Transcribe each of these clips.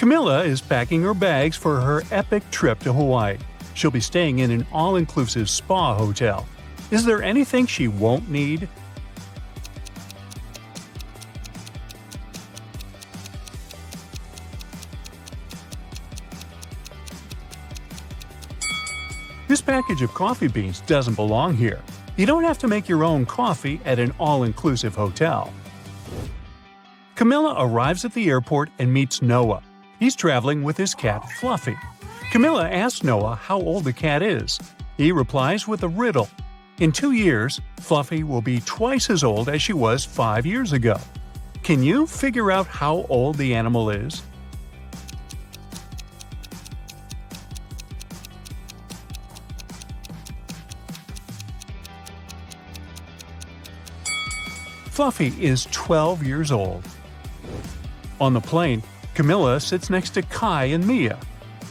Camilla is packing her bags for her epic trip to Hawaii. She'll be staying in an all-inclusive spa hotel. Is there anything she won't need? This package of coffee beans doesn't belong here. You don't have to make your own coffee at an all-inclusive hotel. Camilla arrives at the airport and meets Noah. He's traveling with his cat Fluffy. Camilla asks Noah how old the cat is. He replies with a riddle. In 2 years, Fluffy will be twice as old as she was 5 years ago. Can you figure out how old the animal is? Fluffy is 12 years old. On the plane, Camilla sits next to Kai and Mia.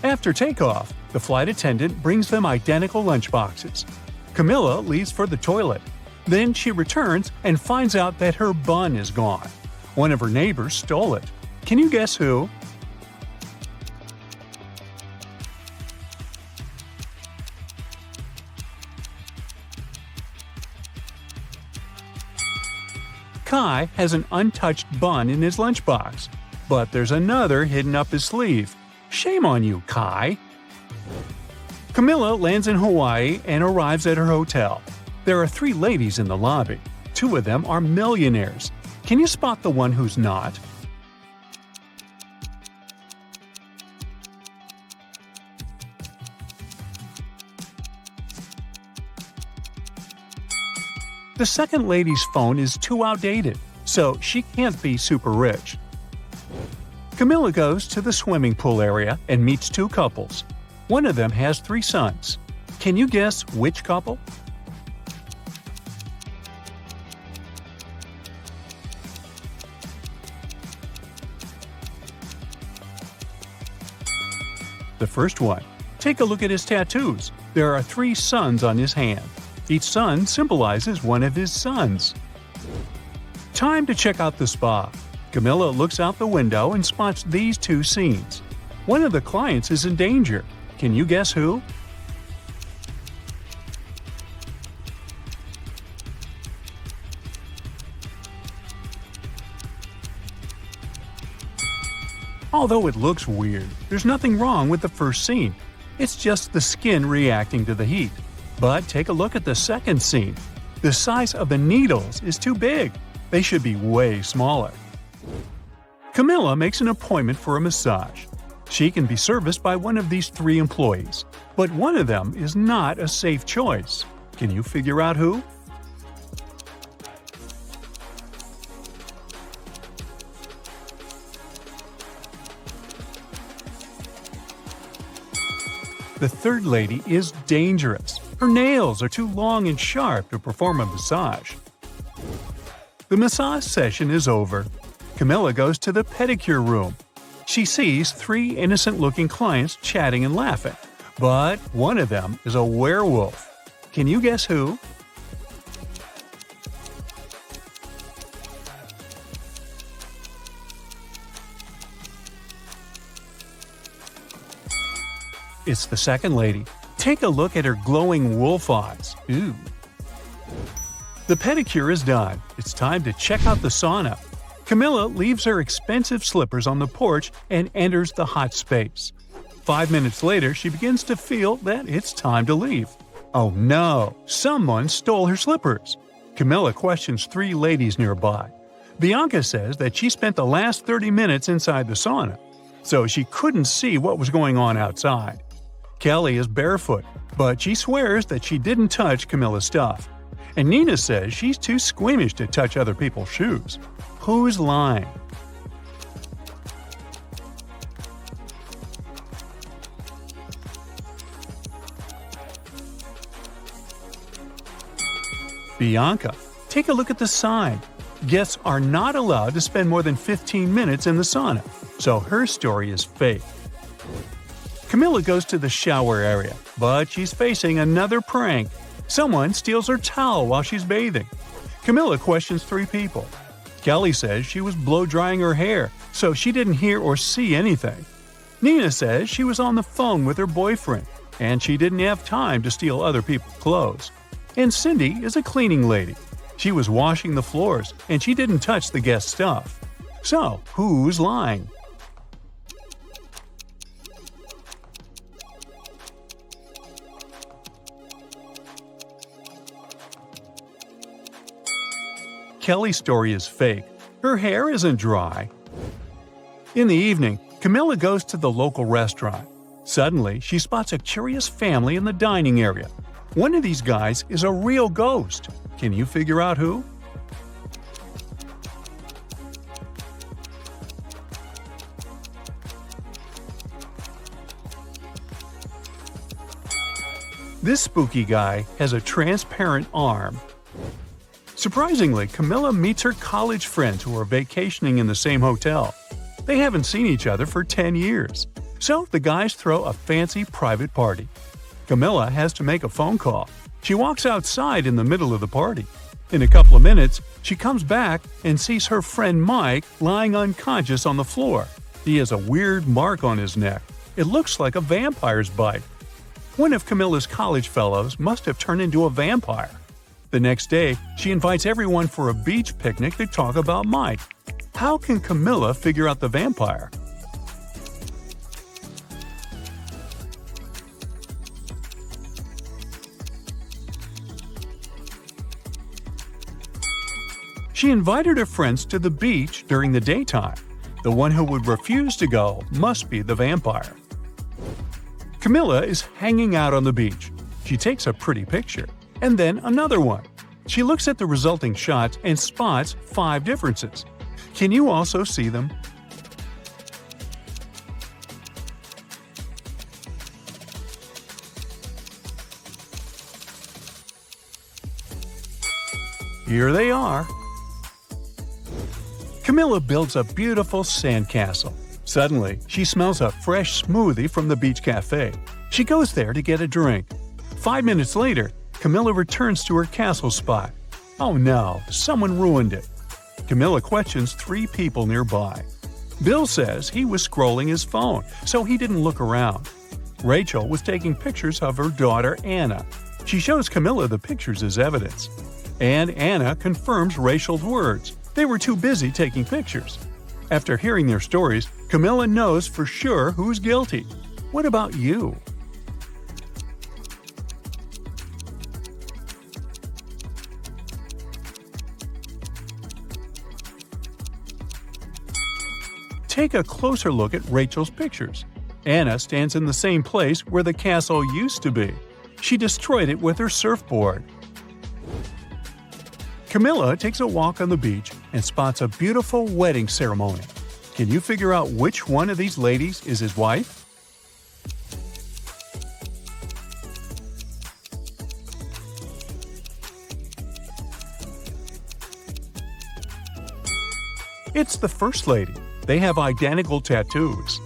After takeoff, the flight attendant brings them identical lunchboxes. Camilla leaves for the toilet. Then she returns and finds out that her bun is gone. One of her neighbors stole it. Can you guess who? Kai has an untouched bun in his lunchbox, but there's another hidden up his sleeve. Shame on you, Kai! Camilla lands in Hawaii and arrives at her hotel. There are 3 ladies in the lobby. 2 of them are millionaires. Can you spot the one who's not? The second lady's phone is too outdated, so she can't be super rich. Camilla goes to the swimming pool area and meets 2 couples. One of them has 3 sons. Can you guess which couple? The first one. Take a look at his tattoos. There are 3 suns on his hand. Each sun symbolizes one of his sons. Time to check out the spa. Camilla looks out the window and spots these 2 scenes. One of the clients is in danger. Can you guess who? Although it looks weird, there's nothing wrong with the first scene. It's just the skin reacting to the heat. But take a look at the second scene. The size of the needles is too big. They should be way smaller. Camilla makes an appointment for a massage. She can be serviced by one of these 3 employees, but one of them is not a safe choice. Can you figure out who? The third lady is dangerous. Her nails are too long and sharp to perform a massage. The massage session is over. Camilla goes to the pedicure room. She sees 3 innocent-looking clients chatting and laughing, but one of them is a werewolf. Can you guess who? It's the second lady. Take a look at her glowing wolf eyes. Ooh. The pedicure is done. It's time to check out the sauna. Camilla leaves her expensive slippers on the porch and enters the hot space. 5 minutes later, she begins to feel that it's time to leave. Oh no! Someone stole her slippers! Camilla questions 3 ladies nearby. Bianca says that she spent the last 30 minutes inside the sauna, so she couldn't see what was going on outside. Kelly is barefoot, but she swears that she didn't touch Camilla's stuff. And Nina says she's too squeamish to touch other people's shoes. Who's lying? Bianca. Take a look at the sign. Guests are not allowed to spend more than 15 minutes in the sauna, so her story is fake. Camilla goes to the shower area, but she's facing another prank. Someone steals her towel while she's bathing. Camilla questions 3 people. Kelly says she was blow-drying her hair, so she didn't hear or see anything. Nina says she was on the phone with her boyfriend, and she didn't have time to steal other people's clothes. And Cindy is a cleaning lady. She was washing the floors, and she didn't touch the guest stuff. So, who's lying? Kelly's story is fake. Her hair isn't dry. In the evening, Camilla goes to the local restaurant. Suddenly, she spots a curious family in the dining area. One of these guys is a real ghost. Can you figure out who? This spooky guy has a transparent arm. Surprisingly, Camilla meets her college friends who are vacationing in the same hotel. They haven't seen each other for 10 years. So the guys throw a fancy private party. Camilla has to make a phone call. She walks outside in the middle of the party. In a couple of minutes, she comes back and sees her friend Mike lying unconscious on the floor. He has a weird mark on his neck. It looks like a vampire's bite. One of Camilla's college fellows must have turned into a vampire. The next day, she invites everyone for a beach picnic to talk about Mike. How can Camilla figure out the vampire? She invited her friends to the beach during the daytime. The one who would refuse to go must be the vampire. Camilla is hanging out on the beach. She takes a pretty picture, and then another one. She looks at the resulting shots and spots 5 differences. Can you also see them? Here they are. Camilla builds a beautiful sandcastle. Suddenly, she smells a fresh smoothie from the beach cafe. She goes there to get a drink. 5 minutes later, Camilla returns to her castle spot. Oh no, someone ruined it. Camilla questions 3 people nearby. Bill says he was scrolling his phone, so he didn't look around. Rachel was taking pictures of her daughter Anna. She shows Camilla the pictures as evidence. And Anna confirms Rachel's words. They were too busy taking pictures. After hearing their stories, Camilla knows for sure who's guilty. What about you? Take a closer look at Rachel's pictures. Anna stands in the same place where the castle used to be. She destroyed it with her surfboard. Camilla takes a walk on the beach and spots a beautiful wedding ceremony. Can you figure out which one of these ladies is his wife? It's the first lady. They have identical tattoos.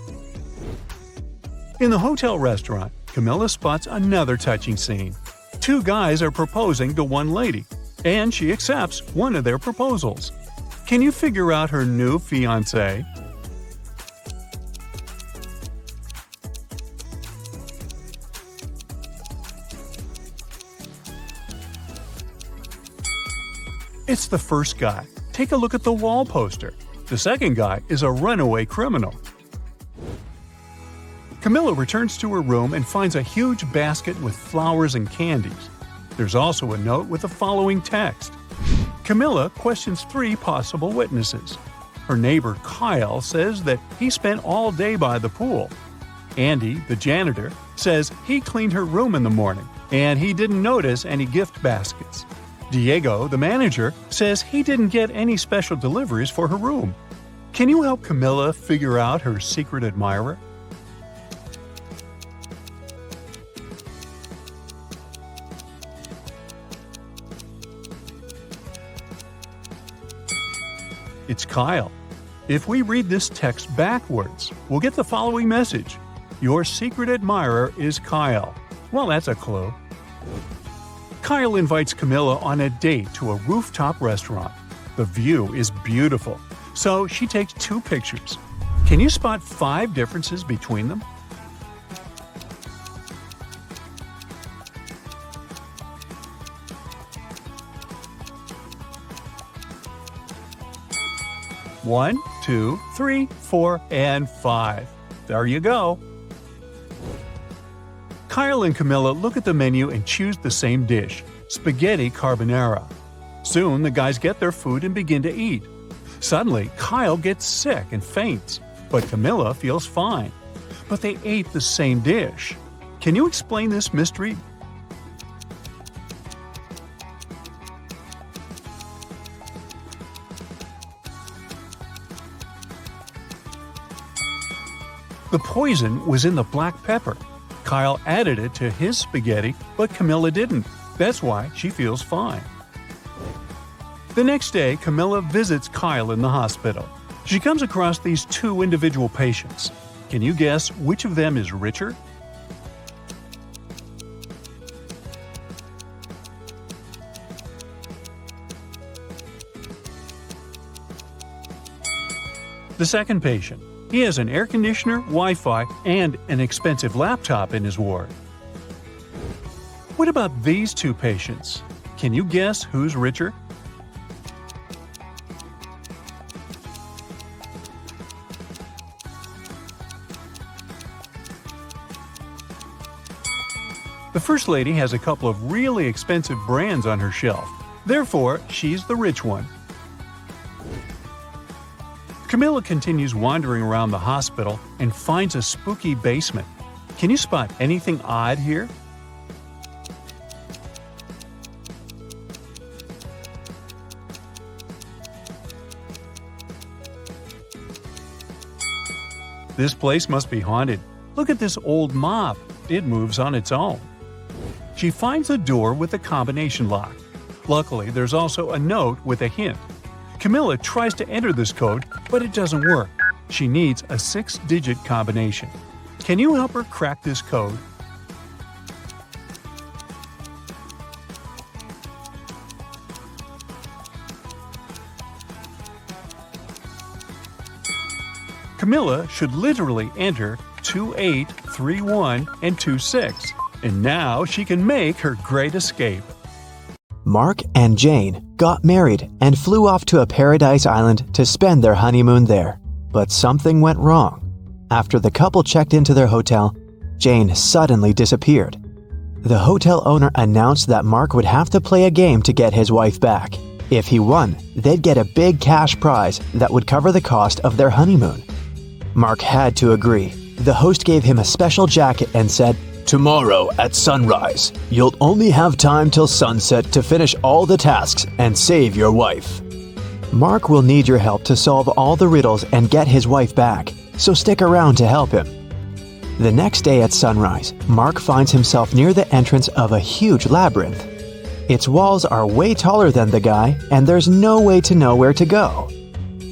In the hotel restaurant, Camilla spots another touching scene. 2 guys are proposing to one lady, and she accepts one of their proposals. Can you figure out her new fiancé? It's the first guy. Take a look at the wall poster. The second guy is a runaway criminal. Camilla returns to her room and finds a huge basket with flowers and candies. There's also a note with the following text. Camilla questions 3 possible witnesses. Her neighbor Kyle says that he spent all day by the pool. Andy, the janitor, says he cleaned her room in the morning and he didn't notice any gift baskets. Diego, the manager, says he didn't get any special deliveries for her room. Can you help Camilla figure out her secret admirer? It's Kyle. If we read this text backwards, we'll get the following message. Your secret admirer is Kyle. Well, that's a clue. Kyle invites Camilla on a date to a rooftop restaurant. The view is beautiful, so she takes 2 pictures. Can you spot 5 differences between them? One, 2, 3, 4, and 5. There you go. Kyle and Camilla look at the menu and choose the same dish, spaghetti carbonara. Soon, the guys get their food and begin to eat. Suddenly, Kyle gets sick and faints, but Camilla feels fine. But they ate the same dish. Can you explain this mystery? The poison was in the black pepper. Kyle added it to his spaghetti, but Camilla didn't. That's why she feels fine. The next day, Camilla visits Kyle in the hospital. She comes across these 2 individual patients. Can you guess which of them is richer? The second patient. He has an air conditioner, Wi-Fi, and an expensive laptop in his ward. What about these 2 patients? Can you guess who's richer? The first lady has a couple of really expensive brands on her shelf. Therefore, she's the rich one. Camilla continues wandering around the hospital and finds a spooky basement. Can you spot anything odd here? This place must be haunted. Look at this old mop. It moves on its own. She finds a door with a combination lock. Luckily, there's also a note with a hint. Camilla tries to enter this code, but it doesn't work. She needs a 6-digit combination. Can you help her crack this code? Camilla should literally enter 2831 and 26, and now she can make her great escape. Mark and Jane got married and flew off to a paradise island to spend their honeymoon there. But something went wrong. After the couple checked into their hotel, Jane suddenly disappeared. The hotel owner announced that Mark would have to play a game to get his wife back. If he won, they'd get a big cash prize that would cover the cost of their honeymoon. Mark had to agree. The host gave him a special jacket and said, "Tomorrow at sunrise, you'll only have time till sunset to finish all the tasks and save your wife. Mark will need your help to solve all the riddles and get his wife back, so stick around to help him." The next day at sunrise, Mark finds himself near the entrance of a huge labyrinth. Its walls are way taller than the guy, and there's no way to know where to go.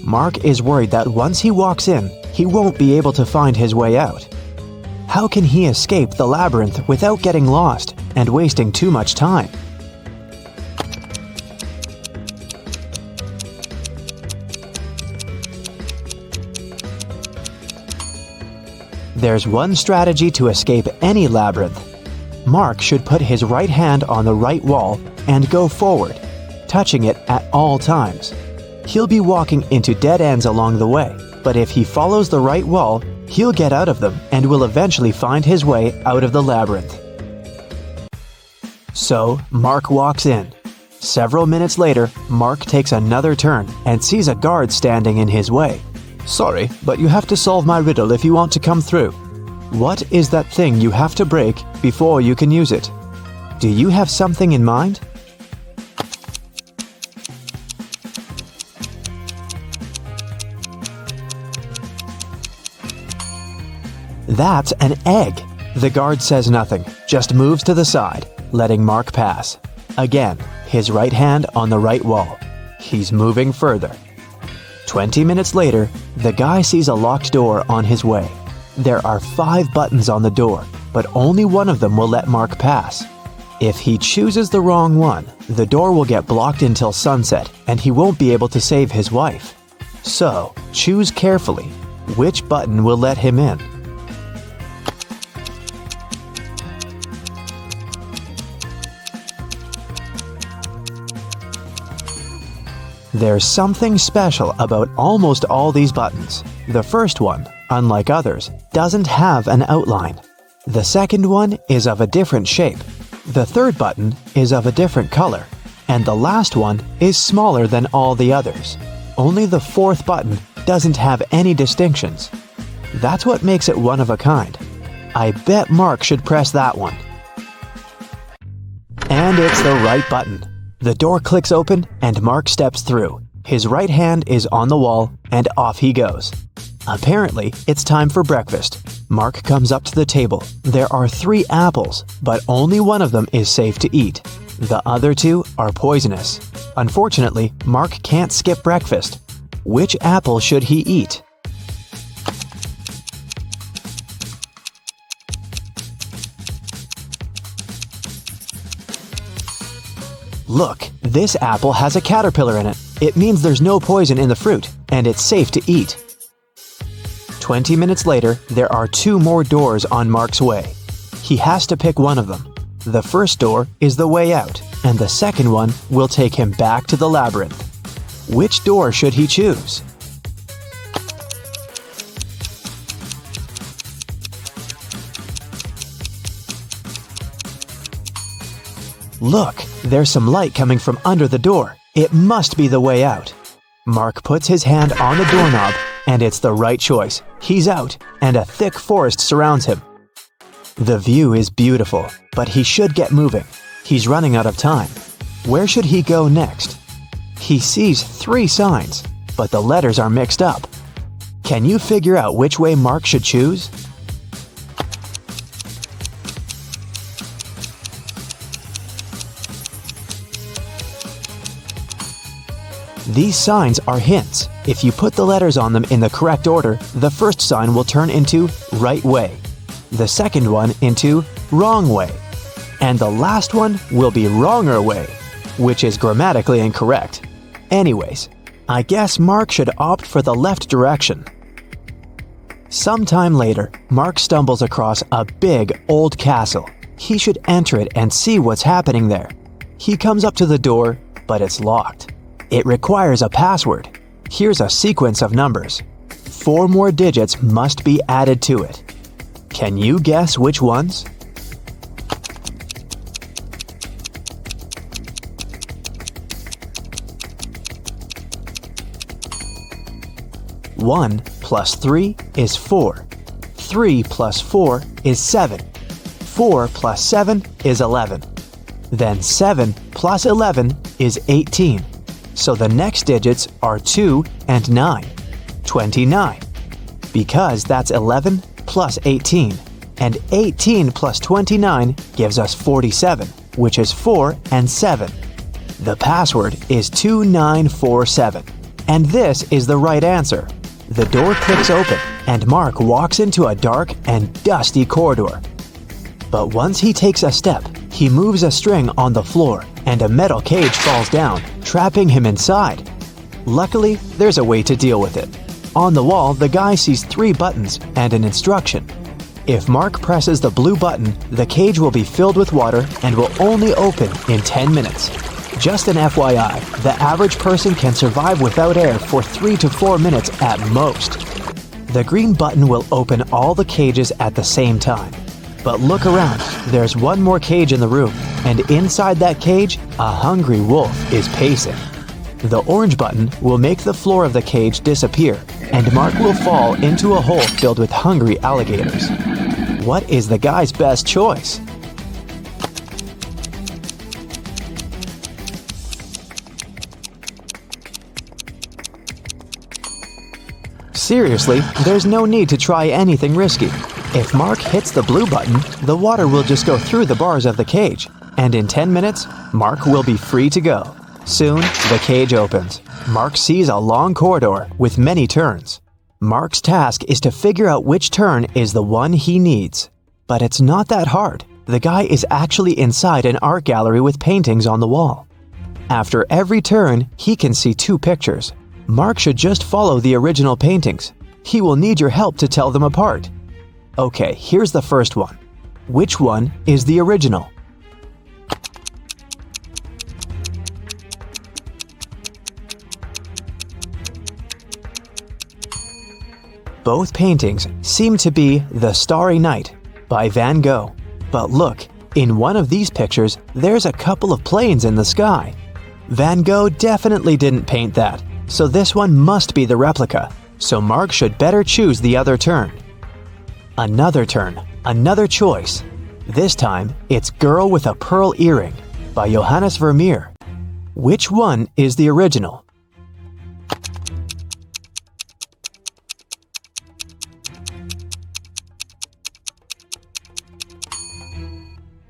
Mark is worried that once he walks in, he won't be able to find his way out. How can he escape the labyrinth without getting lost and wasting too much time? There's one strategy to escape any labyrinth. Mark should put his right hand on the right wall and go forward, touching it at all times. He'll be walking into dead ends along the way, but if he follows the right wall, he'll get out of them and will eventually find his way out of the labyrinth. So, Mark walks in. Several minutes later, Mark takes another turn and sees a guard standing in his way. "Sorry, but you have to solve my riddle if you want to come through." What is that thing you have to break before you can use it? Do you have something in mind? That's an egg. The guard says nothing, just moves to the side, letting Mark pass. Again, his right hand on the right wall. He's moving further. 20 minutes later, the guy sees a locked door on his way. There are 5 buttons on the door, but only one of them will let Mark pass. If he chooses the wrong one, the door will get blocked until sunset, and he won't be able to save his wife. So, choose carefully. Which button will let him in? There's something special about almost all these buttons. The first one, unlike others, doesn't have an outline. The second one is of a different shape. The third button is of a different color. And the last one is smaller than all the others. Only the fourth button doesn't have any distinctions. That's what makes it one of a kind. I bet Mark should press that one. And it's the right button. The door clicks open and Mark steps through. His right hand is on the wall and off he goes. Apparently, it's time for breakfast. Mark comes up to the table. There are 3 apples, but only one of them is safe to eat. The other 2 are poisonous. Unfortunately, Mark can't skip breakfast. Which apple should he eat? Look, this apple has a caterpillar in it. It means there's no poison in the fruit, and it's safe to eat. 20 minutes later, there are 2 more doors on Mark's way. He has to pick one of them. The first door is the way out, and the second one will take him back to the labyrinth. Which door should he choose? Look, there's some light coming from under the door. It must be the way out. Mark puts his hand on the doorknob, and it's the right choice. He's out, and a thick forest surrounds him. The view is beautiful, but he should get moving. He's running out of time. Where should he go next? He sees 3 signs, but the letters are mixed up. Can you figure out which way Mark should choose? These signs are hints. If you put the letters on them in the correct order, the first sign will turn into right way, the second one into wrong way, and the last one will be wronger way, which is grammatically incorrect. Anyways, I guess Mark should opt for the left direction. Sometime later, Mark stumbles across a big old castle. He should enter it and see what's happening there. He comes up to the door, but it's locked. It requires a password. Here's a sequence of numbers. 4 more digits must be added to it. Can you guess which ones? One plus 3 is 4. 3 plus 4 is 7. 4 plus 7 is 11. Then 7 plus 11 is 18. So the next digits are 2 and 9. 29. Because that's 11 plus 18. And 18 plus 29 gives us 47, which is 4 and 7. The password is 2947. And this is the right answer. The door clicks open, and Mark walks into a dark and dusty corridor. But once he takes a step, he moves a string on the floor, and a metal cage falls down, trapping him inside. Luckily, there's a way to deal with it. On the wall, the guy sees 3 buttons and an instruction. If Mark presses the blue button, the cage will be filled with water and will only open in 10 minutes. Just an FYI, the average person can survive without air for 3 to 4 minutes at most. The green button will open all the cages at the same time. But look around, there's one more cage in the room, and inside that cage, a hungry wolf is pacing. The orange button will make the floor of the cage disappear, and Mark will fall into a hole filled with hungry alligators. What is the guy's best choice? Seriously, there's no need to try anything risky. If Mark hits the blue button, the water will just go through the bars of the cage, and in 10 minutes, Mark will be free to go. Soon, the cage opens. Mark sees a long corridor with many turns. Mark's task is to figure out which turn is the one he needs. But it's not that hard. The guy is actually inside an art gallery with paintings on the wall. After every turn, he can see 2 pictures. Mark should just follow the original paintings. He will need your help to tell them apart. Okay, here's the first one. Which one is the original? Both paintings seem to be The Starry Night by Van Gogh. But look, in one of these pictures, there's a couple of planes in the sky. Van Gogh definitely didn't paint that, so this one must be the replica. So Mark should better choose the other turn. Another turn, another choice. This time, it's Girl with a Pearl Earring by Johannes Vermeer. Which one is the original?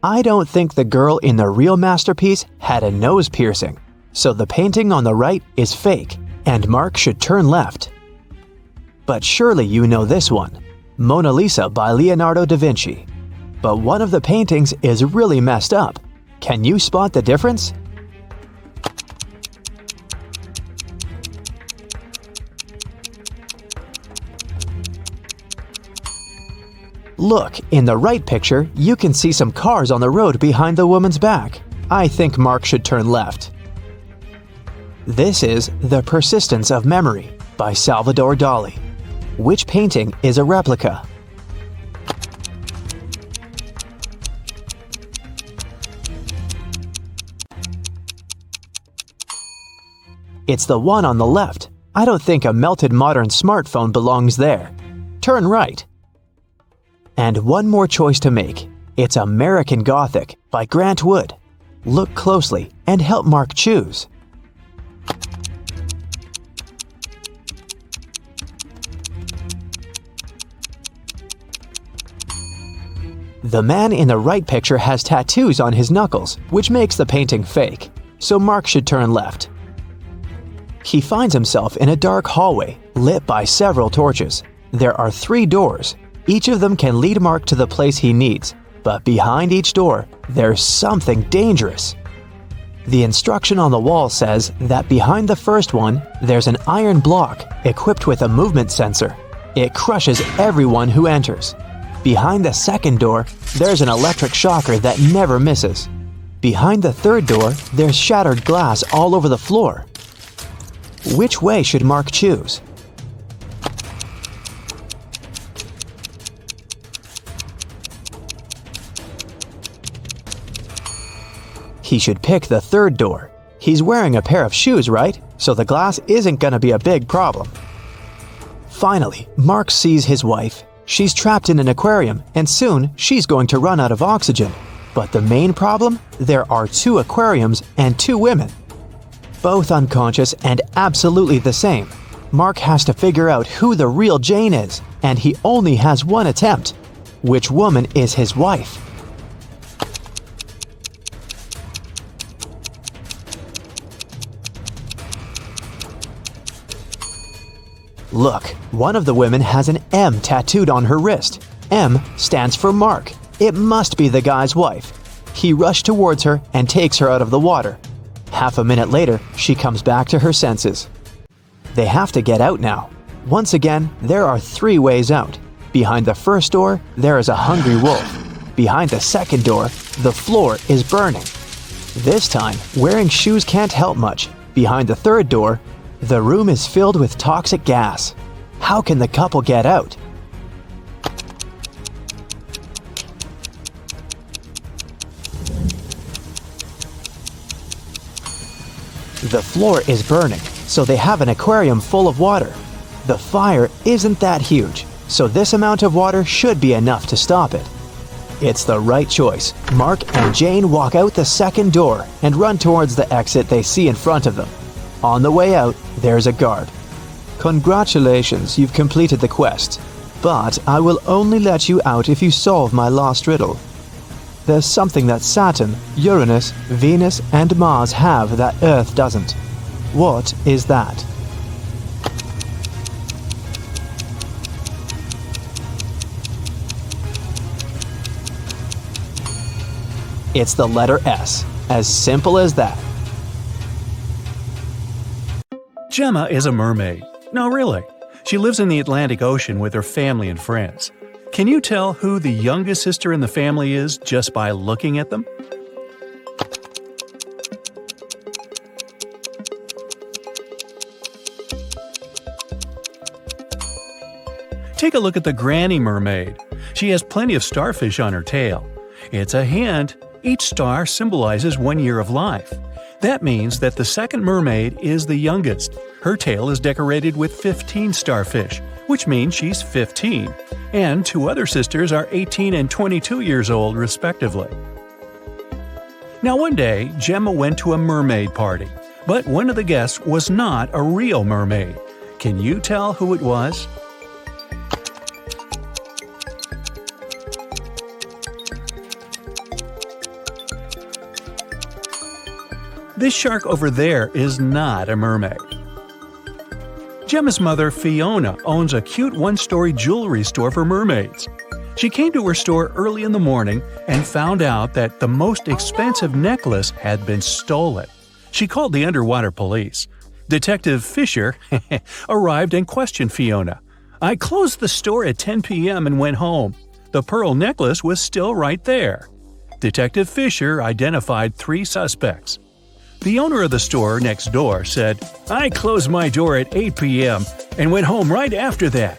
I don't think the girl in the real masterpiece had a nose piercing, so the painting on the right is fake, and Mark should turn left. But surely you know this one, Mona Lisa by Leonardo da Vinci. But one of the paintings is really messed up. Can you spot the difference? Look, in the right picture, you can see some cars on the road behind the woman's back. I think Mark should turn left. This is The Persistence of Memory by Salvador Dali. Which painting is a replica? It's the one on the left. I don't think a melted modern smartphone belongs there. Turn right. And one more choice to make. It's American Gothic by Grant Wood. Look closely and help Mark choose. The man in the right picture has tattoos on his knuckles, which makes the painting fake, so Mark should turn left. He finds himself in a dark hallway, lit by several torches. There are 3 doors. Each of them can lead Mark to the place he needs, but behind each door, there's something dangerous. The instruction on the wall says that behind the first one, there's an iron block equipped with a movement sensor. It crushes everyone who enters. Behind the second door, there's an electric shocker that never misses. Behind the third door, there's shattered glass all over the floor. Which way should Mark choose? He should pick the third door. He's wearing a pair of shoes, right? So the glass isn't gonna be a big problem. Finally, Mark sees his wife. She's trapped in an aquarium, and soon she's going to run out of oxygen. But the main problem? There are 2 aquariums and 2 women. Both unconscious and absolutely the same. Mark has to figure out who the real Jane is, and he only has one attempt. Which woman is his wife? Look, one of the women has an M tattooed on her wrist. M stands for Mark. It must be the guy's wife. He rushed towards her and takes her out of the water. Half a minute later, she comes back to her senses. They have to get out now. Once again, there are 3 ways out. Behind the first door, there is a hungry wolf. Behind the second door, the floor is burning. This time, wearing shoes can't help much. Behind the third door, the room is filled with toxic gas. How can the couple get out? The floor is burning, so they have an aquarium full of water. The fire isn't that huge, so this amount of water should be enough to stop it. It's the right choice. Mark and Jane walk out the second door and run towards the exit they see in front of them. On the way out, there's a guard. Congratulations, you've completed the quest, but I will only let you out if you solve my last riddle. There's something that Saturn, Uranus, Venus, and Mars have that Earth doesn't. What is that? It's the letter S. As simple as that. Gemma is a mermaid. No, really. She lives in the Atlantic Ocean with her family and friends. Can you tell who the youngest sister in the family is just by looking at them? Take a look at the granny mermaid. She has plenty of starfish on her tail. It's a hint. Each star symbolizes 1 year of life. That means that the second mermaid is the youngest. Her tail is decorated with 15 starfish, which means she's 15. And 2 other sisters are 18 and 22 years old, respectively. Now one day, Gemma went to a mermaid party, but one of the guests was not a real mermaid. Can you tell who it was? This shark over there is not a mermaid. Gemma's mother, Fiona, owns a cute one-story jewelry store for mermaids. She came to her store early in the morning and found out that the most expensive necklace had been stolen. She called the underwater police. Detective Fisher arrived and questioned Fiona. "I closed the store at 10 p.m. and went home. The pearl necklace was still right there." Detective Fisher identified 3 suspects. The owner of the store next door said, "I closed my door at 8 p.m. and went home right after that."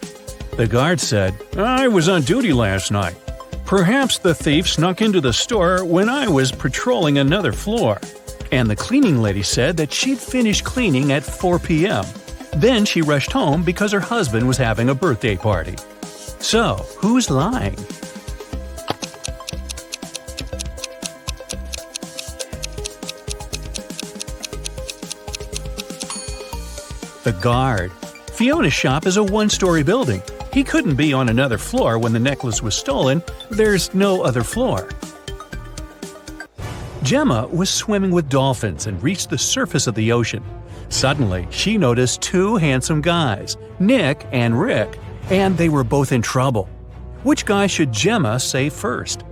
The guard said, "I was on duty last night. Perhaps the thief snuck into the store when I was patrolling another floor." And the cleaning lady said that she'd finished cleaning at 4 p.m. Then she rushed home because her husband was having a birthday party. So, who's lying? The guard. Fiona's shop is a one-story building. He couldn't be on another floor when the necklace was stolen. There's no other floor. Gemma was swimming with dolphins and reached the surface of the ocean. Suddenly, she noticed 2 handsome guys, Nick and Rick, and they were both in trouble. Which guy should Gemma save first?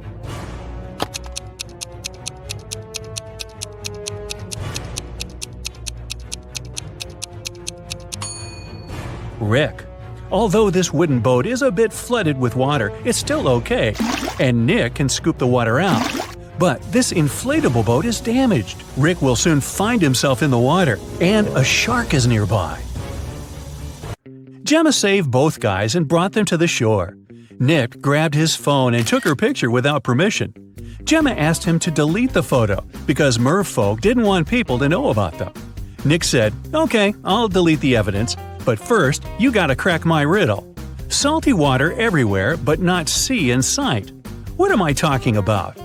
Rick. Although this wooden boat is a bit flooded with water, it's still okay, and Nick can scoop the water out. But this inflatable boat is damaged. Rick will soon find himself in the water, and a shark is nearby. Gemma saved both guys and brought them to the shore. Nick grabbed his phone and took her picture without permission. Gemma asked him to delete the photo because merfolk didn't want people to know about them. Nick said, "Okay, I'll delete the evidence, but first you gotta crack my riddle. Salty water everywhere but not sea in sight. What am I talking about?"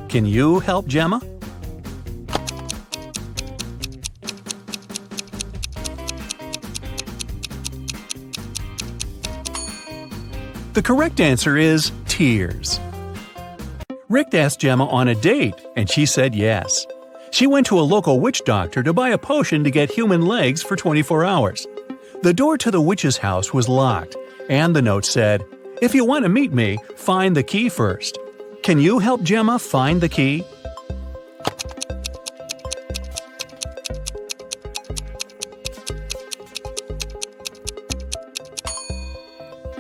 Can you help Gemma? The correct answer is tears. Rick asked Gemma on a date, and she said yes. She went to a local witch doctor to buy a potion to get human legs for 24 hours. The door to the witch's house was locked, and the note said, "If you want to meet me, find the key first." Can you help Gemma find the key?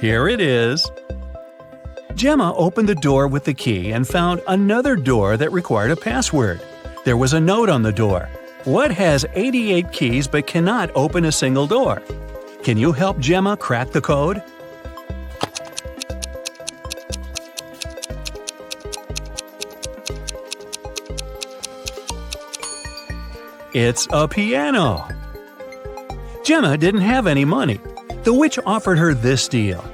Here it is. Gemma opened the door with the key and found another door that required a password. There was a note on the door. What has 88 keys but cannot open a single door? Can you help Gemma crack the code? It's a piano. Gemma didn't have any money. The witch offered her this deal.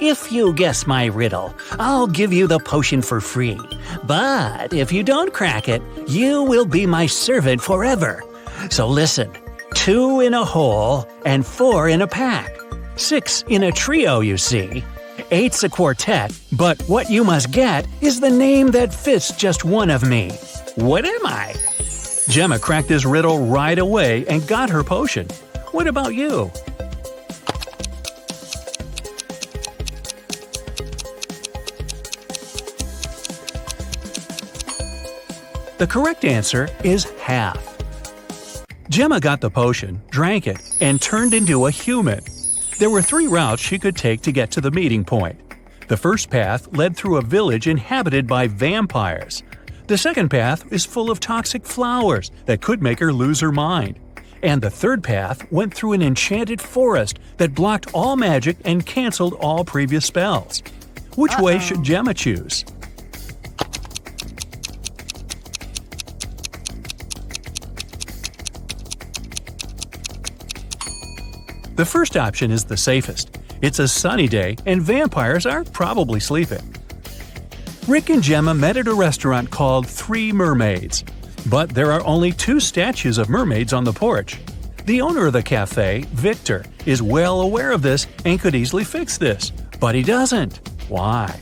If you guess my riddle, I'll give you the potion for free. But if you don't crack it, you will be my servant forever. So listen, 2 in a hole and 4 in a pack. 6 in a trio, you see. 8's a quartet, but what you must get is the name that fits just one of me. What am I? Gemma cracked this riddle right away and got her potion. What about you? The correct answer is half. Gemma got the potion, drank it, and turned into a human. There were 3 routes she could take to get to the meeting point. The first path led through a village inhabited by vampires. The second path is full of toxic flowers that could make her lose her mind. And the third path went through an enchanted forest that blocked all magic and canceled all previous spells. Which way should Gemma choose? The first option is the safest. It's a sunny day and vampires are probably sleeping. Rick and Gemma met at a restaurant called Three Mermaids. But there are only 2 statues of mermaids on the porch. The owner of the cafe, Victor, is well aware of this and could easily fix this. But he doesn't. Why?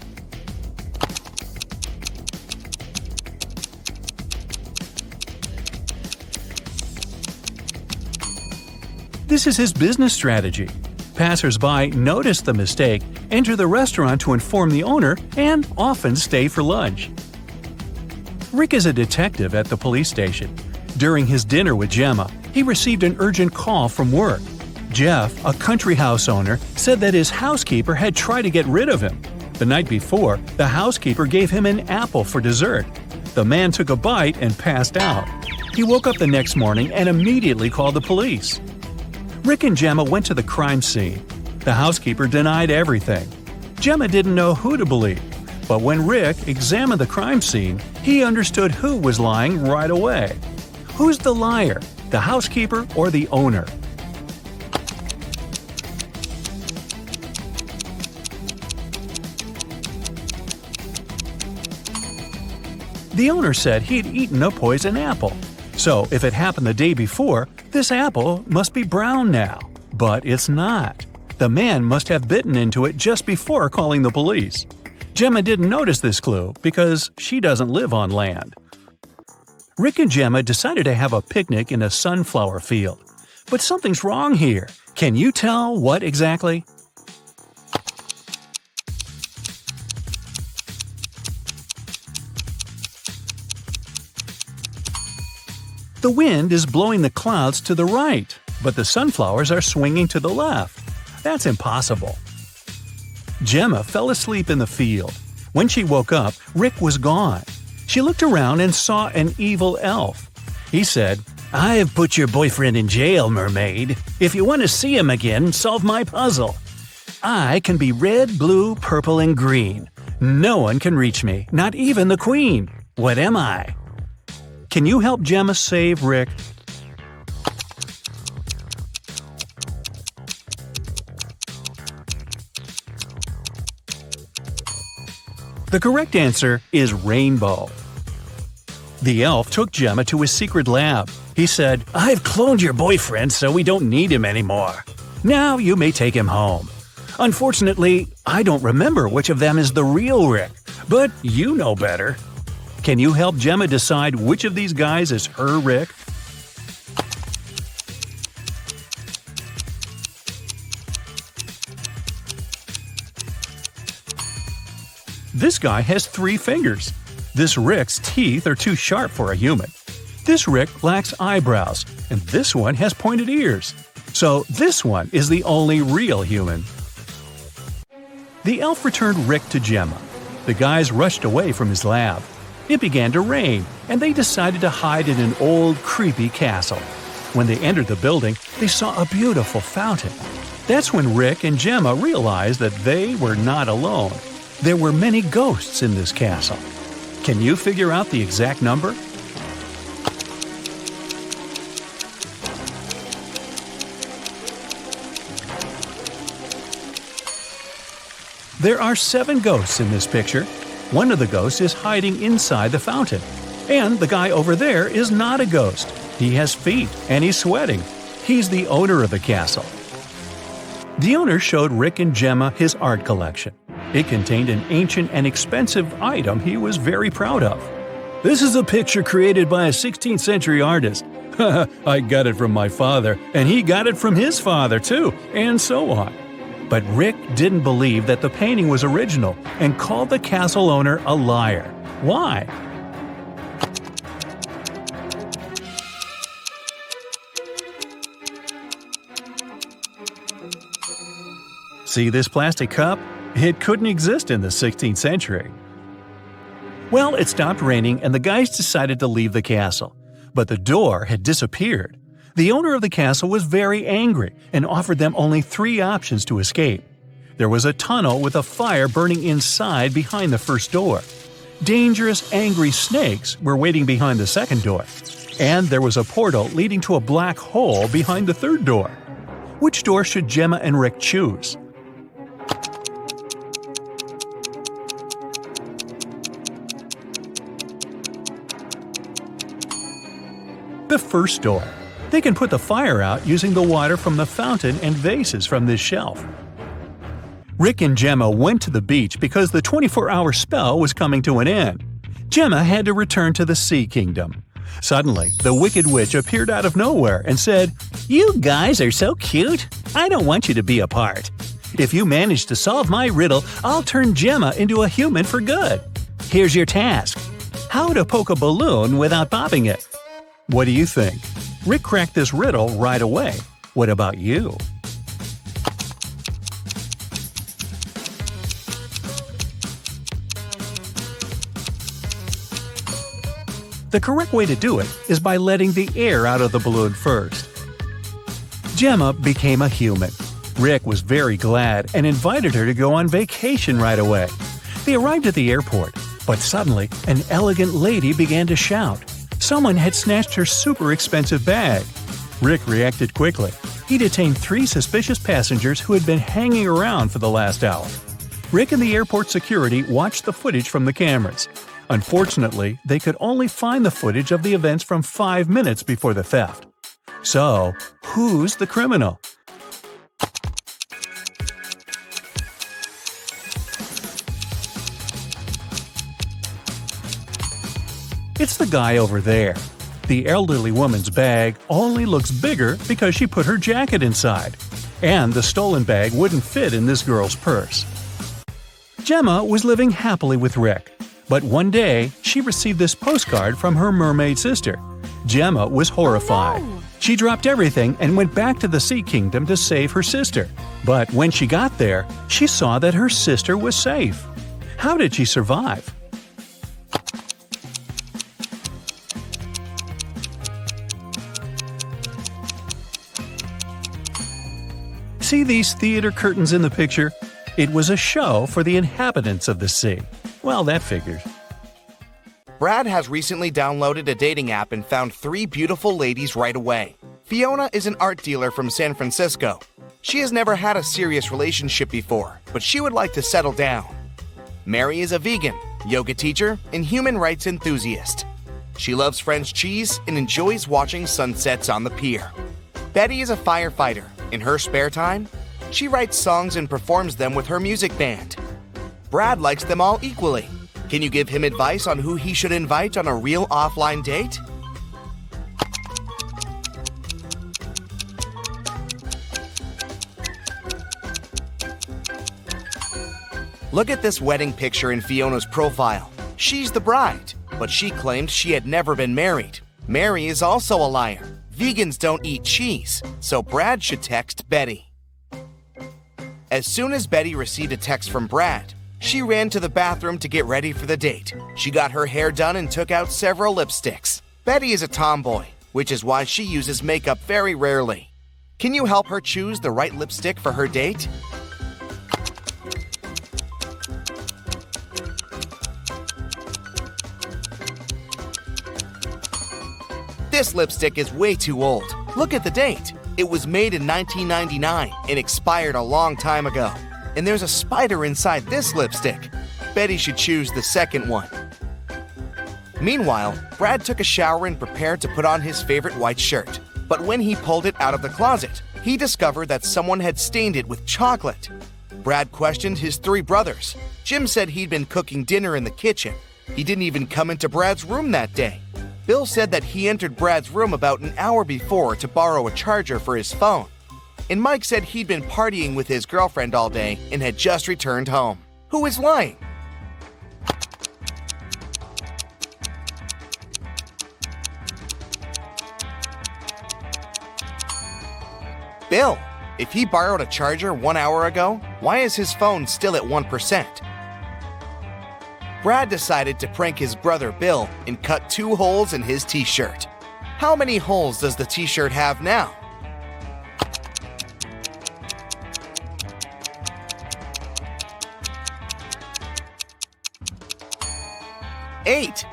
This is his business strategy. Passers-by notice the mistake, enter the restaurant to inform the owner, and often stay for lunch. Rick is a detective at the police station. During his dinner with Gemma, he received an urgent call from work. Jeff, a country house owner, said that his housekeeper had tried to get rid of him. The night before, the housekeeper gave him an apple for dessert. The man took a bite and passed out. He woke up the next morning and immediately called the police. Rick and Gemma went to the crime scene. The housekeeper denied everything. Gemma didn't know who to believe, but when Rick examined the crime scene, he understood who was lying right away. Who's the liar, the housekeeper or the owner? The owner said he'd eaten a poison apple. So if it happened the day before, this apple must be brown now. But it's not. The man must have bitten into it just before calling the police. Gemma didn't notice this clue because she doesn't live on land. Rick and Gemma decided to have a picnic in a sunflower field. But something's wrong here. Can you tell what exactly? The wind is blowing the clouds to the right, but the sunflowers are swinging to the left. That's impossible. Gemma fell asleep in the field. When she woke up, Rick was gone. She looked around and saw an evil elf. He said, "I have put your boyfriend in jail, mermaid. If you want to see him again, solve my puzzle. I can be red, blue, purple, and green. No one can reach me, not even the queen. What am I?" Can you help Gemma save Rick? The correct answer is rainbow. The elf took Gemma to his secret lab. He said, "I've cloned your boyfriend so we don't need him anymore. Now you may take him home. Unfortunately, I don't remember which of them is the real Rick, but you know better. Can you help Gemma decide which of these guys is her Rick? This guy has 3 fingers. This Rick's teeth are too sharp for a human. This Rick lacks eyebrows, and this one has pointed ears. So this one is the only real human. The elf returned Rick to Gemma. The guys rushed away from his lab. It began to rain, and they decided to hide in an old, creepy castle. When they entered the building, they saw a beautiful fountain. That's when Rick and Gemma realized that they were not alone. There were many ghosts in this castle. Can you figure out the exact number? There are 7 ghosts in this picture. One of the ghosts is hiding inside the fountain. And the guy over there is not a ghost. He has feet and he's sweating. He's the owner of the castle. The owner showed Rick and Gemma his art collection. It contained an ancient and expensive item he was very proud of. "This is a picture created by a 16th century artist. I got it from my father, and he got it from his father too, and so on." But Rick didn't believe that the painting was original and called the castle owner a liar. Why? See this plastic cup? It couldn't exist in the 16th century. Well, it stopped raining and the guys decided to leave the castle. But the door had disappeared. The owner of the castle was very angry and offered them only 3 options to escape. There was a tunnel with a fire burning inside behind the first door. Dangerous, angry snakes were waiting behind the second door. And there was a portal leading to a black hole behind the third door. Which door should Gemma and Rick choose? The first door. They can put the fire out using the water from the fountain and vases from this shelf. Rick and Gemma went to the beach because the 24-hour spell was coming to an end. Gemma had to return to the Sea Kingdom. Suddenly, the Wicked Witch appeared out of nowhere and said, "You guys are so cute. I don't want you to be apart. If you manage to solve my riddle, I'll turn Gemma into a human for good. Here's your task. How to poke a balloon without popping it." What do you think? Rick cracked this riddle right away. What about you? The correct way to do it is by letting the air out of the balloon first. Gemma became a human. Rick was very glad and invited her to go on vacation right away. They arrived at the airport, but suddenly an elegant lady began to shout. Someone had snatched her super expensive bag. Rick reacted quickly. He detained 3 suspicious passengers who had been hanging around for the last hour. Rick and the airport security watched the footage from the cameras. Unfortunately, they could only find the footage of the events from 5 minutes before the theft. So, who's the criminal? It's the guy over there. The elderly woman's bag only looks bigger because she put her jacket inside. And the stolen bag wouldn't fit in this girl's purse. Gemma was living happily with Rick. But one day, she received this postcard from her mermaid sister. Gemma was horrified. Oh, no. She dropped everything and went back to the Sea Kingdom to save her sister. But when she got there, she saw that her sister was safe. How did she survive? See these theater curtains in the picture? It was a show for the inhabitants of the sea. Well, that figures. Brad has recently downloaded a dating app and found 3 beautiful ladies right away. Fiona is an art dealer from San Francisco. She has never had a serious relationship before, but she would like to settle down. Mary is a vegan, yoga teacher, and human rights enthusiast. She loves French cheese and enjoys watching sunsets on the pier. Betty is a firefighter. In her spare time, she writes songs and performs them with her music band. Brad likes them all equally. Can you give him advice on who he should invite on a real offline date? Look at this wedding picture in Fiona's profile. She's the bride, but she claimed she had never been married. Mary is also a liar. Vegans don't eat cheese, so Brad should text Betty. As soon as Betty received a text from Brad, she ran to the bathroom to get ready for the date. She got her hair done and took out several lipsticks. Betty is a tomboy, which is why she uses makeup very rarely. Can you help her choose the right lipstick for her date? This lipstick is way too old. Look at the date. It was made in 1999 and expired a long time ago. And there's a spider inside this lipstick. Betty should choose the second one. Meanwhile, Brad took a shower and prepared to put on his favorite white shirt. But when he pulled it out of the closet, he discovered that someone had stained it with chocolate. Brad questioned his 3 brothers. Jim said he'd been cooking dinner in the kitchen. He didn't even come into Brad's room that day. Bill said that he entered Brad's room about an hour before to borrow a charger for his phone. And Mike said he'd been partying with his girlfriend all day and had just returned home. Who is lying? Bill. If he borrowed a charger 1 hour ago, Why is his phone still at 1%? Brad decided to prank his brother Bill and cut 2 holes in his t-shirt. How many holes does the t-shirt have now? 8.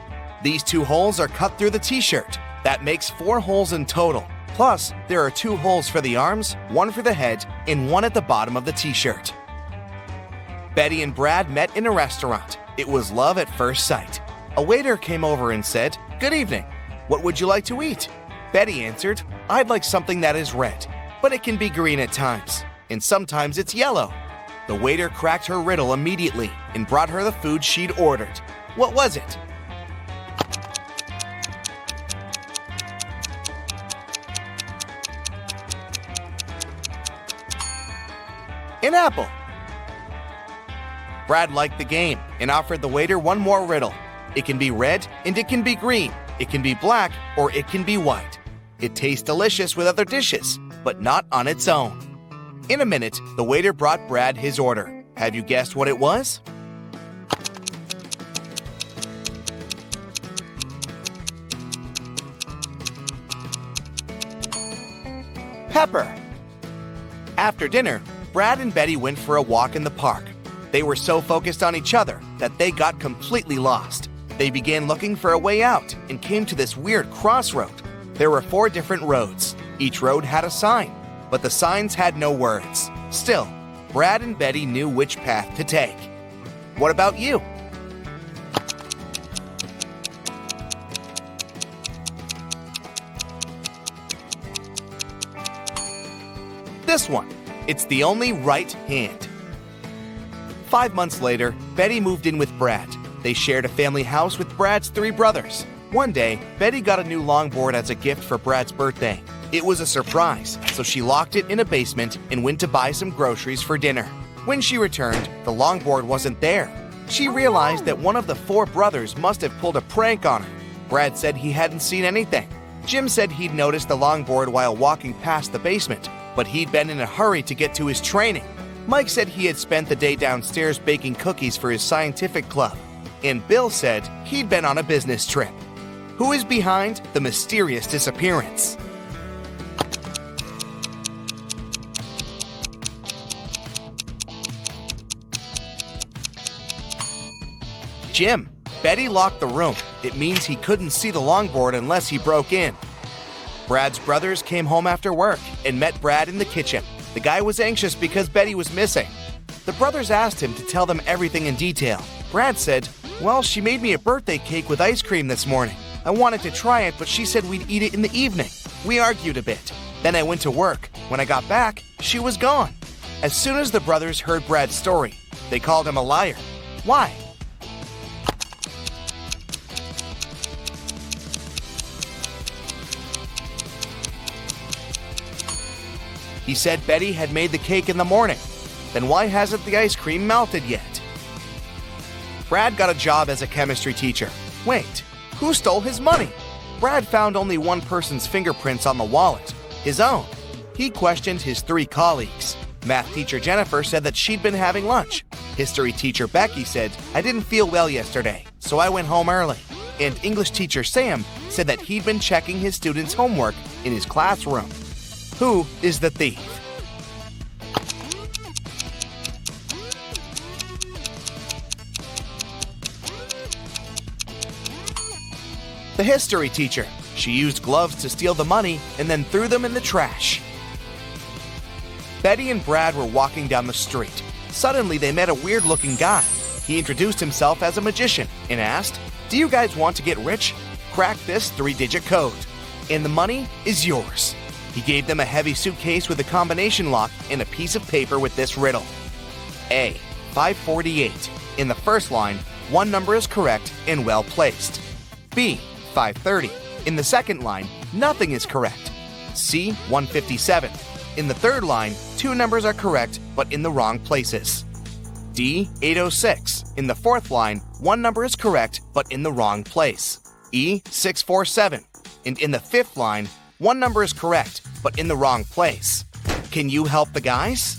These 2 holes are cut through the t-shirt. That makes 4 holes in total. Plus, there are 2 holes for the arms, 1 for the head, and 1 at the bottom of the t-shirt. Betty and Brad met in a restaurant. It was love at first sight. A waiter came over and said, "Good evening. What would you like to eat?" Betty answered, "I'd like something that is red, but it can be green at times, and sometimes it's yellow." The waiter cracked her riddle immediately and brought her the food she'd ordered. What was it? An apple. Brad liked the game and offered the waiter one more riddle. It can be red and it can be green. It can be black or it can be white. It tastes delicious with other dishes, but not on its own. In a minute, the waiter brought Brad his order. Have you guessed what it was? Pepper. After dinner, Brad and Betty went for a walk in the park. They were so focused on each other that they got completely lost. They began looking for a way out and came to this weird crossroad. There were 4 different roads. Each road had a sign, but the signs had no words. Still, Brad and Betty knew which path to take. What about you? This one. It's the only right hand. 5 months later, Betty moved in with Brad. They shared a family house with Brad's 3 brothers. One day, Betty got a new longboard as a gift for Brad's birthday. It was a surprise, so she locked it in a basement and went to buy some groceries for dinner. When she returned, the longboard wasn't there. She realized that one of the 4 brothers must have pulled a prank on her. Brad said he hadn't seen anything. Jim said he'd noticed the longboard while walking past the basement, but he'd been in a hurry to get to his training. Mike said he had spent the day downstairs baking cookies for his scientific club. And Bill said he'd been on a business trip. Who is behind the mysterious disappearance? Jim. Betty locked the room. It means he couldn't see the longboard unless he broke in. Brad's brothers came home after work and met Brad in the kitchen. The guy was anxious because Betty was missing. The brothers asked him to tell them everything in detail. Brad said, "Well, she made me a birthday cake with ice cream this morning. I wanted to try it, but she said we'd eat it in the evening. We argued a bit. Then I went to work. When I got back, she was gone." As soon as the brothers heard Brad's story, they called him a liar. Why? He said Betty had made the cake in the morning. Then why hasn't the ice cream melted yet? Brad got a job as a chemistry teacher. Wait, who stole his money? Brad found only one person's fingerprints on the wallet, his own. He questioned his 3 colleagues. Math teacher Jennifer said that she'd been having lunch. History teacher Becky said, "I didn't feel well yesterday, so I went home early." And English teacher Sam said that he'd been checking his students' homework in his classroom. Who is the thief? The history teacher. She used gloves to steal the money and then threw them in the trash. Betty and Brad were walking down the street. Suddenly, they met a weird-looking guy. He introduced himself as a magician and asked, "Do you guys want to get rich? Crack this 3-digit code, and the money is yours." He gave them a heavy suitcase with a combination lock and a piece of paper with this riddle. A. 548. In the first line, one number is correct and well placed. B. 530. In the second line, nothing is correct. C. 157. In the third line, 2 numbers are correct but in the wrong places. D. 806. In the fourth line, 1 number is correct but in the wrong place. E. 647. And in the fifth line, 1 number is correct but in the wrong place. Can you help the guys?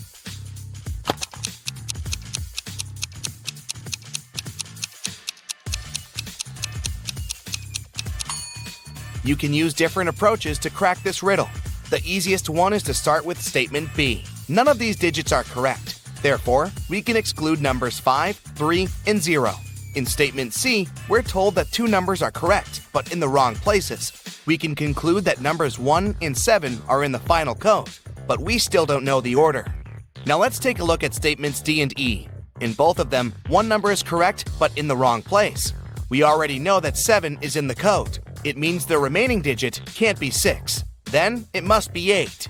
You can use different approaches to crack this riddle. The easiest one is to start with statement B. None of these digits are correct. Therefore, we can exclude numbers 5, 3, and 0. In statement C, we're told that two numbers are correct, but in the wrong places. We can conclude that numbers 1 and 7 are in the final code, but we still don't know the order. Now let's take a look at statements D and E. In both of them, one number is correct, but in the wrong place. We already know that 7 is in the code. It means the remaining digit can't be 6. Then it must be 8.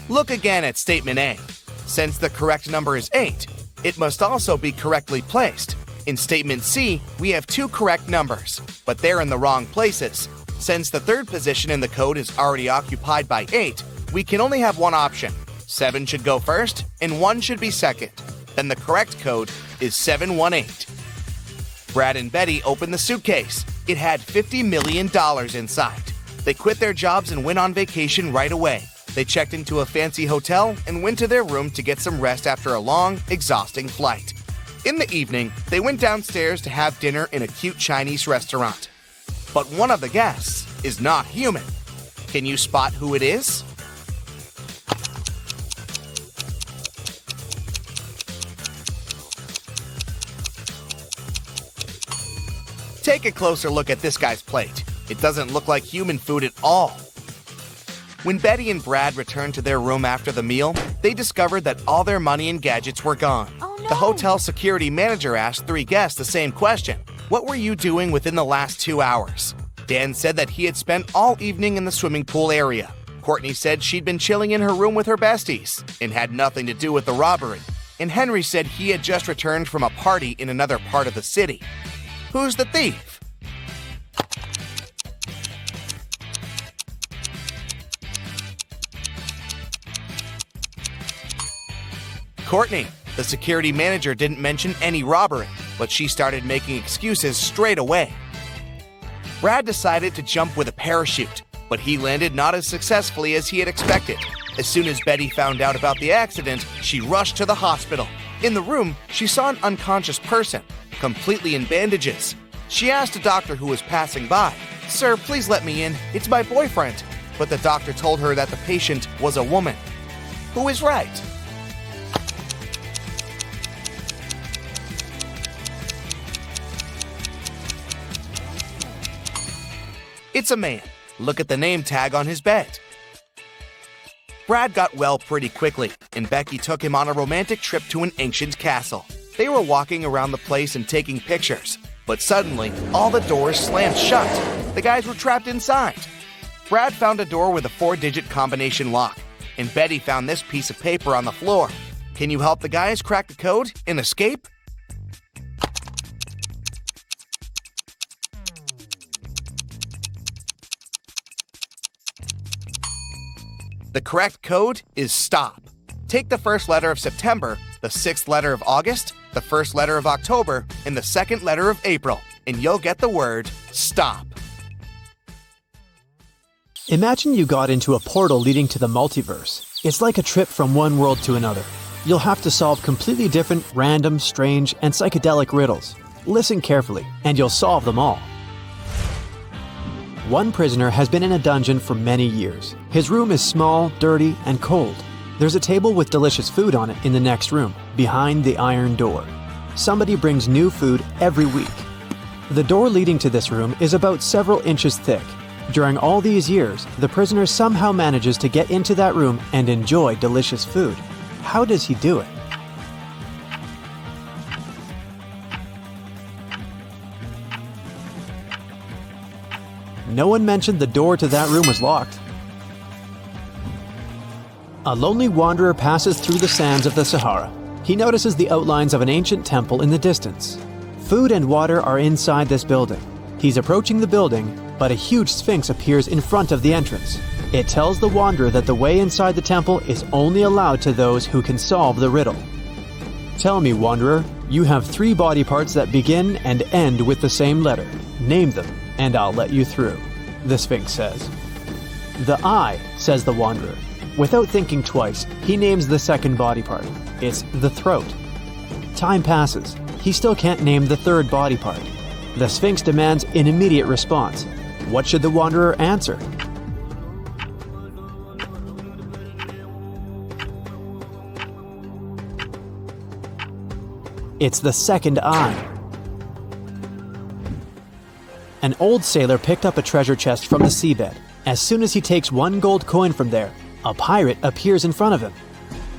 Look again at statement A. Since the correct number is 8, it must also be correctly placed. In statement C, we have two correct numbers, but they're in the wrong places. Since the third position in the code is already occupied by 8, we can only have one option. 7 should go first, and 1 should be second. Then the correct code is 718. Brad and Betty opened the suitcase. It had $50 million inside. They quit their jobs and went on vacation right away. They checked into a fancy hotel and went to their room to get some rest after a long, exhausting flight. In the evening, they went downstairs to have dinner in a cute Chinese restaurant. But one of the guests is not human. Can you spot who it is? Take a closer look at this guy's plate. It doesn't look like human food at all. When Betty and Brad returned to their room after the meal, they discovered that all their money and gadgets were gone. Oh, no. The hotel security manager asked three guests the same question. What were you doing within the last 2 hours? Dan said that he had spent all evening in the swimming pool area. Courtney said she'd been chilling in her room with her besties and had nothing to do with the robbery. And Henry said he had just returned from a party in another part of the city. Who's the thief? Courtney. The security manager didn't mention any robbery, but she started making excuses straight away. Brad decided to jump with a parachute, but he landed not as successfully as he had expected. As soon as Betty found out about the accident, she rushed to the hospital. In the room, she saw an unconscious person, completely in bandages. She asked a doctor who was passing by, "Sir, please let me in. It's my boyfriend." But the doctor told her that the patient was a woman. Who is right? It's a man. Look at the name tag on his bed. Brad got well pretty quickly, and Becky took him on a romantic trip to an ancient castle. They were walking around the place and taking pictures, but suddenly, all the doors slammed shut. The guys were trapped inside. Brad found a door with a 4-digit combination lock, and Betty found this piece of paper on the floor. Can you help the guys crack the code and escape? The correct code is stop. Take the first letter of September, the 6th letter of August, the first letter of October, and the second letter of April, and you'll get the word stop. Imagine you got into a portal leading to the multiverse. It's like a trip from one world to another. You'll have to solve completely different, random, strange, and psychedelic riddles. Listen carefully, and you'll solve them all. One prisoner has been in a dungeon for many years. His room is small, dirty, and cold. There's a table with delicious food on it in the next room, behind the iron door. Somebody brings new food every week. The door leading to this room is about several inches thick. During all these years, the prisoner somehow manages to get into that room and enjoy delicious food. How does he do it? No one mentioned the door to that room was locked. A lonely wanderer passes through the sands of the Sahara. He notices the outlines of an ancient temple in the distance. Food and water are inside this building. He's approaching the building, but a huge sphinx appears in front of the entrance. It tells the wanderer that the way inside the temple is only allowed to those who can solve the riddle. Tell me, wanderer, you have 3 body parts that begin and end with the same letter. Name them, and I'll let you through, the Sphinx says. The eye, says the wanderer. Without thinking twice, he names the second body part. It's the throat. Time passes. He still can't name the third body part. The Sphinx demands an immediate response. What should the wanderer answer? It's the second eye. An old sailor picked up a treasure chest from the seabed. As soon as he takes one gold coin from there, a pirate appears in front of him.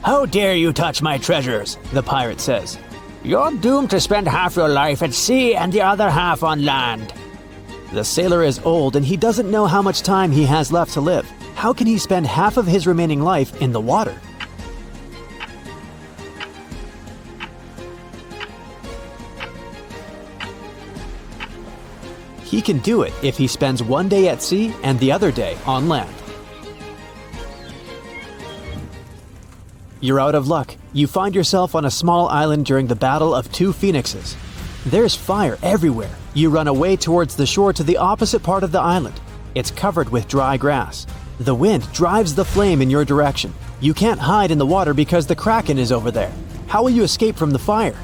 "How dare you touch my treasures?" the pirate says. "You're doomed to spend half your life at sea and the other half on land." The sailor is old and he doesn't know how much time he has left to live. How can he spend half of his remaining life in the water? He can do it if he spends one day at sea and the other day on land. You're out of luck. You find yourself on a small island during the battle of two phoenixes. There's fire everywhere. You run away towards the shore to the opposite part of the island. It's covered with dry grass. The wind drives the flame in your direction. You can't hide in the water because the kraken is over there. How will you escape from the fire?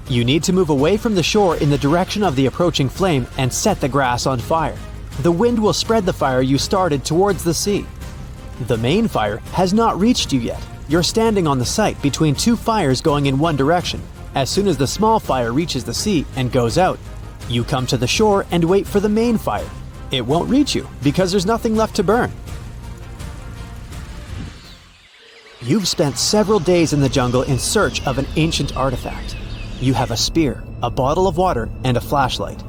You need to move away from the shore in the direction of the approaching flame and set the grass on fire. The wind will spread the fire you started towards the sea. The main fire has not reached you yet. You're standing on the site between two fires going in one direction. As soon as the small fire reaches the sea and goes out, you come to the shore and wait for the main fire. It won't reach you because there's nothing left to burn. You've spent several days in the jungle in search of an ancient artifact. You have a spear, a bottle of water, and a flashlight.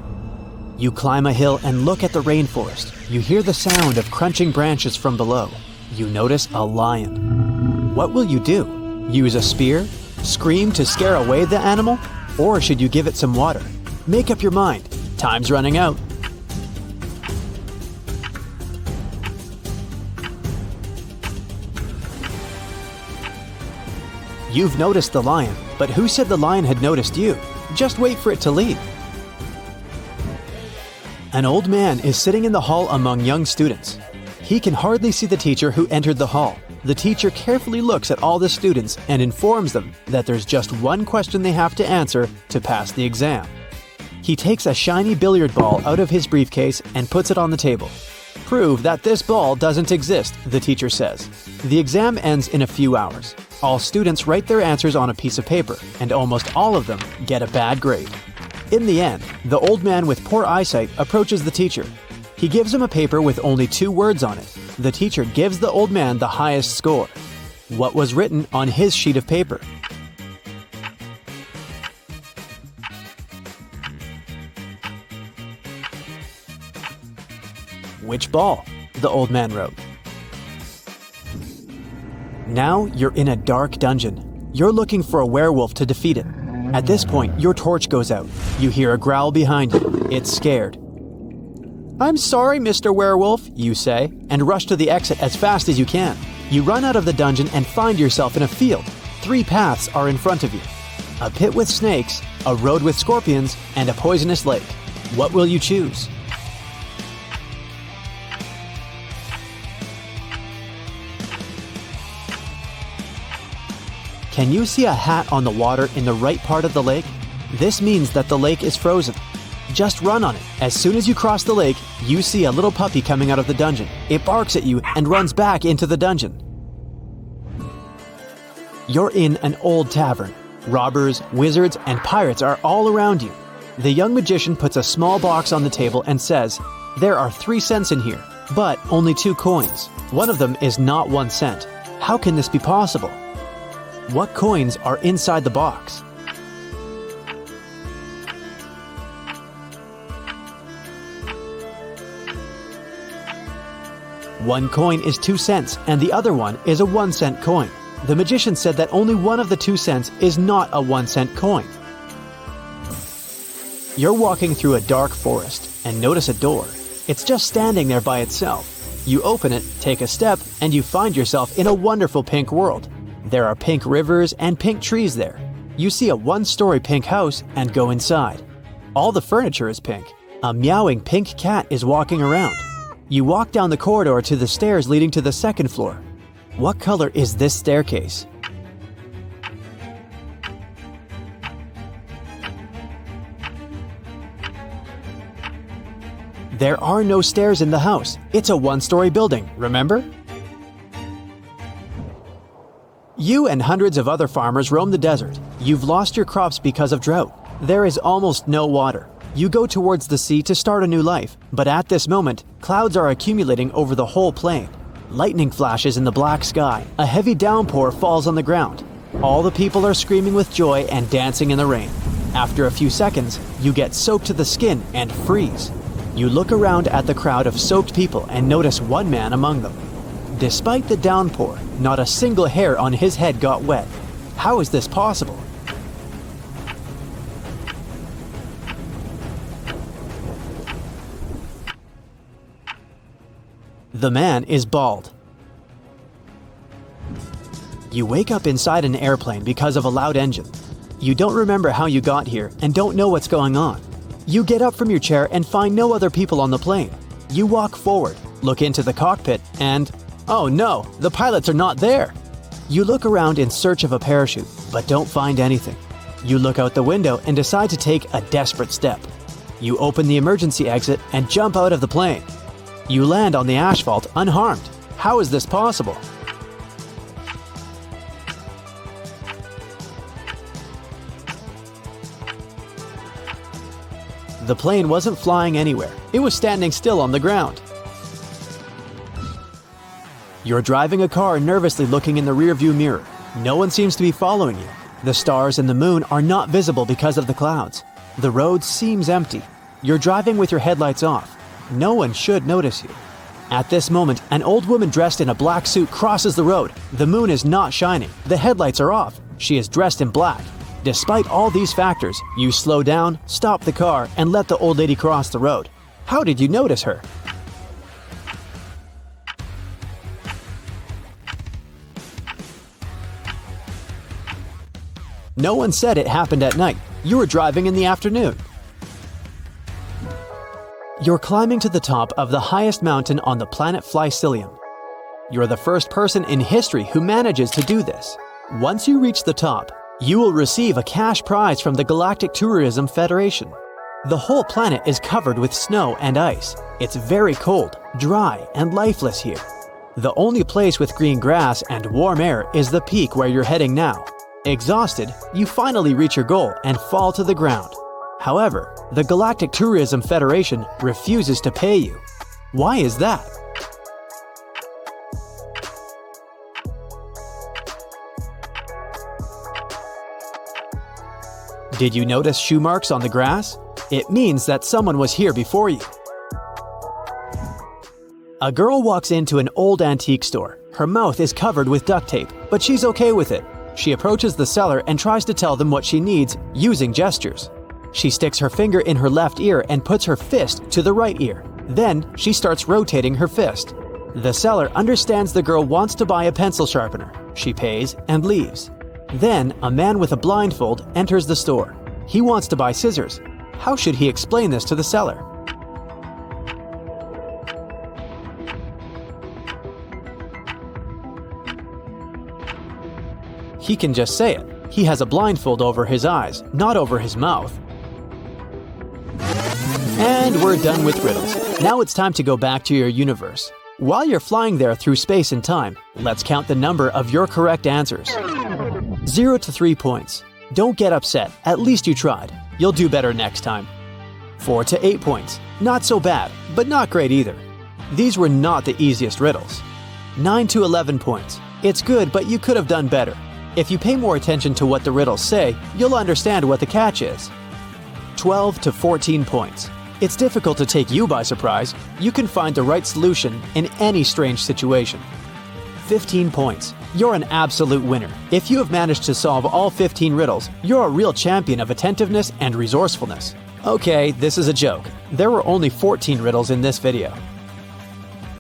You climb a hill and look at the rainforest. You hear the sound of crunching branches from below. You notice a lion. What will you do? Use a spear? Scream to scare away the animal? Or should you give it some water? Make up your mind. Time's running out. You've noticed the lion, but who said the lion had noticed you? Just wait for it to leave. An old man is sitting in the hall among young students. He can hardly see the teacher who entered the hall. The teacher carefully looks at all the students and informs them that there's just one question they have to answer to pass the exam. He takes a shiny billiard ball out of his briefcase and puts it on the table. Prove that this ball doesn't exist, the teacher says. The exam ends in a few hours. All students write their answers on a piece of paper, and almost all of them get a bad grade. In the end, the old man with poor eyesight approaches the teacher. He gives him a paper with only 2 words on it. The teacher gives the old man the highest score. What was written on his sheet of paper? Which ball? The old man wrote. Now you're in a dark dungeon. You're looking for a werewolf to defeat it. At this point, your torch goes out. You hear a growl behind you. It's scared. "I'm sorry, Mr. Werewolf," you say, and rush to the exit as fast as you can. You run out of the dungeon and find yourself in a field. 3 paths are in front of you. A pit with snakes, a road with scorpions, and a poisonous lake. What will you choose? Can you see a hat on the water in the right part of the lake? This means that the lake is frozen. Just run on it. As soon as you cross the lake, you see a little puppy coming out of the dungeon. It barks at you and runs back into the dungeon. You're in an old tavern. Robbers, wizards, and pirates are all around you. The young magician puts a small box on the table and says, "There are 3 cents in here, but only 2 coins. One of them is not 1 cent. How can this be possible?" What coins are inside the box? One coin is 2 cents, and the other one is a 1 cent coin. The magician said that only one of the 2 cents is not a 1 cent coin. You're walking through a dark forest and notice a door. It's just standing there by itself. You open it, take a step, and you find yourself in a wonderful pink world. There are pink rivers and pink trees there. You see a 1-story pink house and go inside. All the furniture is pink. A meowing pink cat is walking around. You walk down the corridor to the stairs leading to the 2nd floor. What color is this staircase? There are no stairs in the house. It's a one-story building, remember? You and hundreds of other farmers roam the desert. You've lost your crops because of drought. There is almost no water. You go towards the sea to start a new life, but at this moment, clouds are accumulating over the whole plain. Lightning flashes in the black sky. A heavy downpour falls on the ground. All the people are screaming with joy and dancing in the rain. After a few seconds, you get soaked to the skin and freeze. You look around at the crowd of soaked people and notice one man among them. Despite the downpour, not a single hair on his head got wet. How is this possible? The man is bald. You wake up inside an airplane because of a loud engine. You don't remember how you got here and don't know what's going on. You get up from your chair and find no other people on the plane. You walk forward, look into the cockpit, and oh no, the pilots are not there. You look around in search of a parachute, but don't find anything. You look out the window and decide to take a desperate step. You open the emergency exit and jump out of the plane. You land on the asphalt unharmed. How is this possible? The plane wasn't flying anywhere. It was standing still on the ground. You're driving a car nervously looking in the rearview mirror. No one seems to be following you. The stars and the moon are not visible because of the clouds. The road seems empty. You're driving with your headlights off. No one should notice you. At this moment, an old woman dressed in a black suit crosses the road. The moon is not shining. The headlights are off. She is dressed in black. Despite all these factors, you slow down, stop the car, and let the old lady cross the road. How did you notice her? No one said it happened at night. You were driving in the afternoon. You're climbing to the top of the highest mountain on the planet Flycilium. You're the first person in history who manages to do this. Once you reach the top, you will receive a cash prize from the Galactic Tourism Federation. The whole planet is covered with snow and ice. It's very cold, dry, and lifeless here. The only place with green grass and warm air is the peak where you're heading now. Exhausted, you finally reach your goal and fall to the ground. However, the Galactic Tourism Federation refuses to pay you. Why is that? Did you notice shoe marks on the grass? It means that someone was here before you. A girl walks into an old antique store. Her mouth is covered with duct tape, but she's okay with it. She approaches the seller and tries to tell them what she needs using gestures. She sticks her finger in her left ear and puts her fist to the right ear. Then she starts rotating her fist. The seller understands the girl wants to buy a pencil sharpener. She pays and leaves. Then a man with a blindfold enters the store. He wants to buy scissors. How should he explain this to the seller? He can just say it. He has a blindfold over his eyes, not over his mouth. And we're done with riddles. Now it's time to go back to your universe. While you're flying there through space and time, let's count the number of your correct answers. 0 to 3 points. Don't get upset, at least you tried. You'll do better next time. 4 to 8 points. Not so bad, but not great either. These were not the easiest riddles. 9 to 11 points. It's good, but you could have done better. If you pay more attention to what the riddles say, you'll understand what the catch is. 12 to 14 points. It's difficult to take you by surprise. You can find the right solution in any strange situation. 15 points. You're an absolute winner. If you have managed to solve all 15 riddles, you're a real champion of attentiveness and resourcefulness. Okay, this is a joke. There were only 14 riddles in this video.